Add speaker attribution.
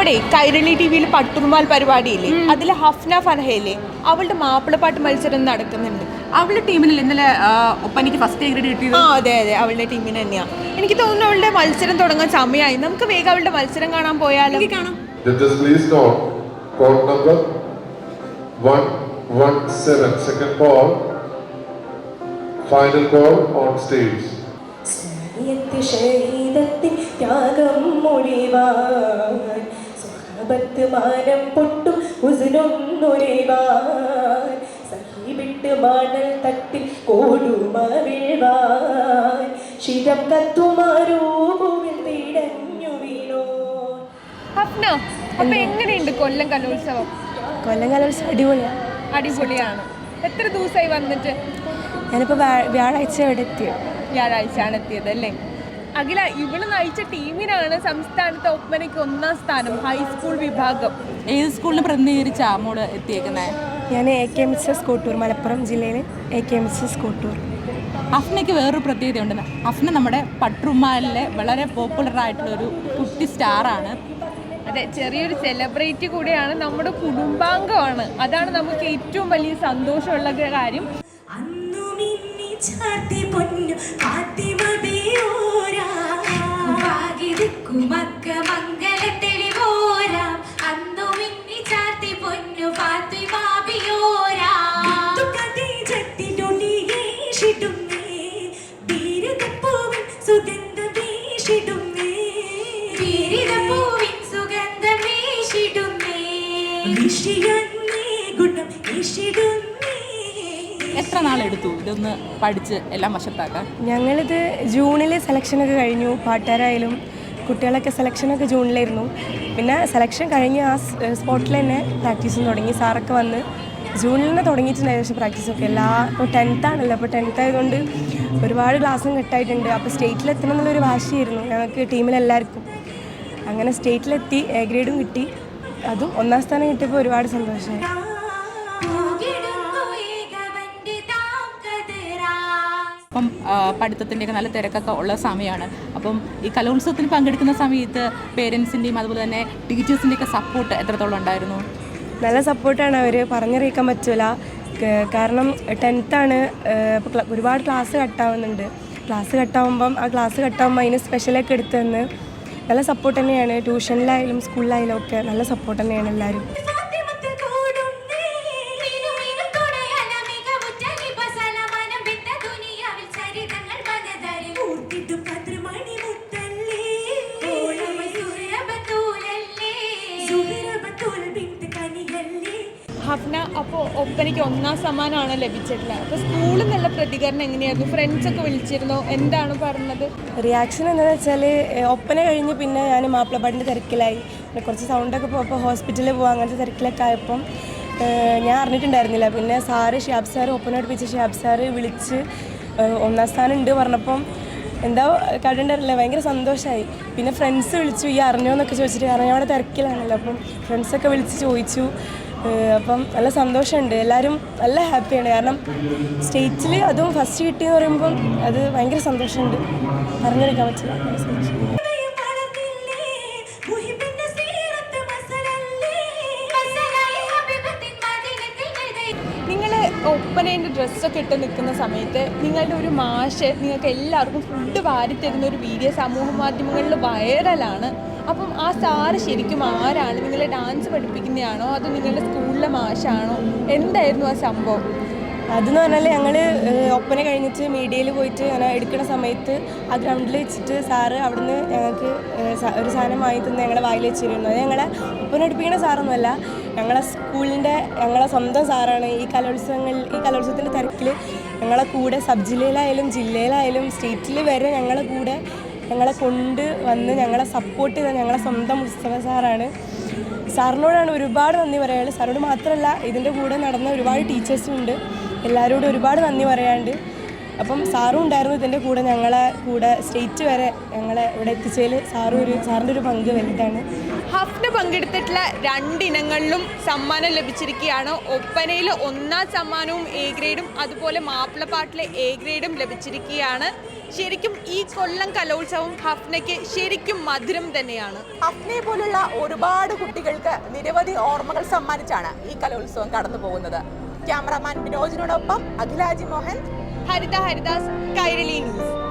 Speaker 1: നമ്മുടെ കൈരളി TV-യിൽ പട്ടുറുമാൽ പരിപാടിയില്ലേ, അതിൽ ഹഫ്ന ഫർഹയില്ലേ, അവളുടെ മാപ്പിളപ്പാട്ട് മത്സരം നടക്കുന്നുണ്ട്.
Speaker 2: അവളുടെ ടീമിൽ ഇന്നലെ ഒപ്പനയ്ക്ക് ഫസ്റ്റ് ഗ്രേഡ് കിട്ടിയത്.
Speaker 1: അതെ അതെ, അവളുടെ ടീമിന് തന്നെയാണ്. എനിക്ക് തോന്നുന്നു അവളുടെ മത്സരം തുടങ്ങാൻ സമയമായി. നമുക്ക് വേഗം അവളുടെ മത്സരം കാണാൻ പോയാലോ?
Speaker 2: കാണാം.
Speaker 3: Court number 117, second call, final call on stage.
Speaker 4: ഷഹീദത്തിൻ ത്യാഗം മൊഴിവാൻ സ്വഹബത്ത് മാനം പൊട്ടും ഉസ്നൊന്നൊഴിവാൻ സഹീബിട്ട് മാനൽ തട്ടിൽ കോടുമവിഴ്വാൻ ശിരം കത്തുമാരൂവിൽ തിടഞ്ഞു വീണോ.
Speaker 1: ഹഫ്ന, അപ്പൊ എങ്ങനെയുണ്ട് കൊല്ലം കലോത്സവം?
Speaker 4: കൊല്ലം കലോത്സവം
Speaker 1: അടിപൊളിയാണ്. എത്ര ദിവസമായി വന്നിട്ട്?
Speaker 4: ഞാനിപ്പോൾ വ്യാഴാഴ്ച ഇവിടെ എത്തിയത്.
Speaker 1: വ്യാഴാഴ്ചയാണ് എത്തിയത് അല്ലേ? അഖില, ഇവള് നയിച്ച ടീമിനാണ് സംസ്ഥാനത്തെ ഒപ്പനയ്ക്ക് 1ാം സ്ഥാനം, ഹൈസ്കൂൾ വിഭാഗം.
Speaker 2: ഏത് സ്കൂളിന് പ്രതിനിധീകരിച്ചാ മോള് എത്തിയേക്കുന്നത്?
Speaker 4: ഞാൻ AKMHS കോട്ടൂർ, മലപ്പുറം ജില്ലയിൽ AKMHS കോട്ടൂർ.
Speaker 2: അഫ്നയ്ക്ക് വേറൊരു പ്രത്യേകതയുണ്ട്. അഫ്ന നമ്മുടെ പട്ടുറുമാലിലെ വളരെ പോപ്പുലർ ആയിട്ടുള്ളൊരു കുട്ടി സ്റ്റാറാണ്.
Speaker 1: അതെ, ചെറിയൊരു സെലിബ്രിറ്റി കൂടെയാണ്, നമ്മുടെ കുടുംബാംഗമാണ്. അതാണ് നമുക്ക് ഏറ്റവും വലിയ സന്തോഷമുള്ള കാര്യം.
Speaker 2: എത്ര നാളെടുത്തു ഇതൊന്ന് പഠിച്ച് എല്ലാം വശത്താക്കാൻ?
Speaker 4: ഞങ്ങളിത് ജൂണിൽ സെലക്ഷനൊക്കെ കഴിഞ്ഞു. പാട്ടുകാരായാലും കുട്ടികളൊക്കെ സെലക്ഷനൊക്കെ ജൂണിലായിരുന്നു. പിന്നെ സെലക്ഷൻ കഴിഞ്ഞ് ആ സ്പോട്ടിൽ തന്നെ പ്രാക്ടീസും തുടങ്ങി. സാറൊക്കെ വന്ന് ജൂണിൽ തന്നെ തുടങ്ങിയിട്ടുണ്ട് ഏകദേശം പ്രാക്ടീസൊക്കെ. ഇപ്പോൾ 10th ആണല്ലോ, അപ്പോൾ 10th ആയതുകൊണ്ട് ഒരുപാട് ക്ലാസ്സും കട്ടായിട്ടുണ്ട്. അപ്പോൾ സ്റ്റേറ്റിലെത്തണം എന്നുള്ളൊരു വാശിയായിരുന്നു ഞങ്ങൾക്ക് ടീമിലെല്ലാവർക്കും. അങ്ങനെ സ്റ്റേറ്റിലെത്തി, A ഗ്രേഡും കിട്ടി. അതും 1ാം സ്ഥാനം കിട്ടിയപ്പോൾ ഒരുപാട് സന്തോഷമായി.
Speaker 2: അപ്പം പഠിത്തത്തിൻ്റെയൊക്കെ നല്ല തിരക്കൊക്കെ ഉള്ള സമയമാണ്. അപ്പം ഈ കലോത്സവത്തിന് പങ്കെടുക്കുന്ന സമയത്ത് പേരൻസിൻ്റെയും അതുപോലെ തന്നെ ടീച്ചേഴ്സിൻ്റെയൊക്കെ സപ്പോർട്ട് എത്രത്തോളം ഉണ്ടായിരുന്നു?
Speaker 4: നല്ല സപ്പോർട്ടാണ്. അവർ പറഞ്ഞറിയിക്കാൻ പറ്റില്ല. കാരണം 10th ആണ്, ഒരുപാട് ക്ലാസ് കട്ടാവുന്നുണ്ട്. ക്ലാസ് കട്ടാവുമ്പം അതിന് സ്പെഷ്യലൊക്കെ എടുത്തു തന്ന് നല്ല സപ്പോർട്ട് തന്നെയാണ്. ട്യൂഷനിലായാലും സ്കൂളിലായാലും ഒക്കെ നല്ല സപ്പോർട്ട് തന്നെയാണ് എല്ലാവരും.
Speaker 1: ഹഫ്ന, അപ്പോൾ ഒപ്പനയ്ക്ക് 1ാം സമ്മാനമാണ് ലഭിച്ചിട്ടുള്ളത്. അപ്പോൾ സ്കൂളിൽ നിന്നുള്ള പ്രതികരണം എങ്ങനെയായിരുന്നു? ഫ്രണ്ട്സൊക്കെ വിളിച്ചിരുന്നോ? എന്താണ് പറഞ്ഞത്?
Speaker 4: റിയാക്ഷൻ എന്താണെന്ന് വെച്ചാൽ, ഒപ്പന കഴിഞ്ഞ് പിന്നെ ഞാൻ മാപ്പിളപ്പാട്ടിൻ്റെ തിരക്കിലായി. പിന്നെ കുറച്ച് സൗണ്ടൊക്കെ പോയപ്പോൾ ഹോസ്പിറ്റലിൽ പോകുക, അങ്ങനത്തെ തിരക്കിലൊക്കെ ആയപ്പം ഞാൻ അറിഞ്ഞിട്ടുണ്ടായിരുന്നില്ല. പിന്നെ ഷിയാബ് സാറ്, ഒപ്പന പഠിപ്പിച്ച ഷിയാബ് സാറ് വിളിച്ച് 1ാം സ്ഥാനം ഉണ്ട് പറഞ്ഞപ്പം എന്താ കണ്ടിട്ടുണ്ടല്ലേ, ഭയങ്കര സന്തോഷമായി. പിന്നെ ഫ്രണ്ട്സ് വിളിച്ചു, ഈ അറിഞ്ഞോ എന്നൊക്കെ ചോദിച്ചിട്ട്, കാരണം ഞാൻ അവിടെ തിരക്കിലാണല്ലോ. അപ്പം ഫ്രണ്ട്സൊക്കെ വിളിച്ച് ചോദിച്ചു. അപ്പം നല്ല സന്തോഷമുണ്ട്. എല്ലാവരും നല്ല ഹാപ്പിയാണ്. കാരണം സ്റ്റേറ്റിൽ അതും ഫസ്റ്റ് കിട്ടിയെന്ന് പറയുമ്പം അത് ഭയങ്കര സന്തോഷമുണ്ട്, പറഞ്ഞെടുക്കാൻ പറ്റില്ല.
Speaker 1: നിങ്ങൾ ഒപ്പനേൻ്റെ ഡ്രസ്സൊക്കെ ഇട്ട് നിൽക്കുന്ന സമയത്ത് നിങ്ങളുടെ ഒരു മാഷ് നിങ്ങൾക്ക് എല്ലാവർക്കും ഫുഡ് വാരി തരുന്ന ഒരു വീഡിയോ സമൂഹ മാധ്യമങ്ങളിൽ വൈറലാണ്. അപ്പം ആ സാറ് ശരിക്കും ആരാണ്? നിങ്ങളെ ഡാൻസ് പഠിപ്പിക്കുന്നതാണോ അതോ നിങ്ങളുടെ സ്കൂളിലെ മാഷാണോ? എന്തായിരുന്നു ആ സംഭവം?
Speaker 4: അതെന്ന് പറഞ്ഞാൽ ഞങ്ങൾ ഒപ്പന കഴിഞ്ഞിട്ട് മീഡിയയിൽ പോയിട്ട് അങ്ങനെ എടുക്കുന്ന സമയത്ത് ആ ഗ്രൗണ്ടിൽ വെച്ചിട്ട് സാറ് അവിടുന്ന് ഞങ്ങൾക്ക് ഒരു സാധനം വാങ്ങി തന്ന് ഞങ്ങളുടെ വായിൽ വെച്ചിരുന്നു. അത് ഞങ്ങളെ ഒപ്പന പഠിപ്പിക്കുന്ന സാറൊന്നുമല്ല, ഞങ്ങളെ ഞങ്ങളെ സ്വന്തം സാറാണ്. ഈ കലോത്സവത്തിൻ്റെ തിരക്കിൽ ഞങ്ങളെ കൂടെ സബ് ജില്ലയിലായാലും ജില്ലയിലായാലും സ്റ്റേറ്റിൽ വരെ ഞങ്ങളെ കൊണ്ട് വന്ന് ഞങ്ങളെ സപ്പോർട്ട് ചെയ്ത ഞങ്ങളെ സ്വന്തം മുസ്തഫ സാറാണ്. സാറിനോടാണ് ഒരുപാട് നന്ദി പറയാനുള്ളത്. സാറിനോട് മാത്രമല്ല, ഇതിൻ്റെ കൂടെ നടന്ന ഒരുപാട് ടീച്ചേഴ്സും ഉണ്ട്. എല്ലാവരോടും ഒരുപാട് നന്ദി പറയാനുണ്ട്. അപ്പം സാറും ഉണ്ടായിരുന്നു ഇതിൻ്റെ കൂടെ, ഞങ്ങളെ കൂടെ സ്റ്റേറ്റ് വരെ ഞങ്ങളെ ഇവിടെ എത്തിച്ചതിൽ സാറിൻ്റെ ഒരു പങ്ക് വലുതാണ്.
Speaker 1: ഹഫ്ന പങ്കെടുത്തിട്ടുള്ള 2 ഇനങ്ങളിലും സമ്മാനം ലഭിച്ചിരിക്കുകയാണ്. ഒപ്പനയിൽ 1ാം സമ്മാനവും എ ഗ്രേഡും അതുപോലെ മാപ്പിളപ്പാട്ടിലെ എ ഗ്രേഡും ലഭിച്ചിരിക്കുകയാണ്. ശരിക്കും ഈ കൊല്ലം കലോത്സവം ഹഫ്നയ്ക്ക് ശരിക്കും മധുരം തന്നെയാണ്.
Speaker 5: ഹഫ്നയെ പോലുള്ള ഒരുപാട് കുട്ടികൾക്ക് നിരവധി ഓർമ്മകൾ സമ്മാനിച്ചാണ് ഈ കലോത്സവം കടന്നു പോകുന്നത്. ക്യാമറാമാൻ ബിനോജിനോടൊപ്പം അഖിലാജി മോഹൻ,
Speaker 1: ഹരിത ഹരിദാസ്, കൈരളി ന്യൂസ്.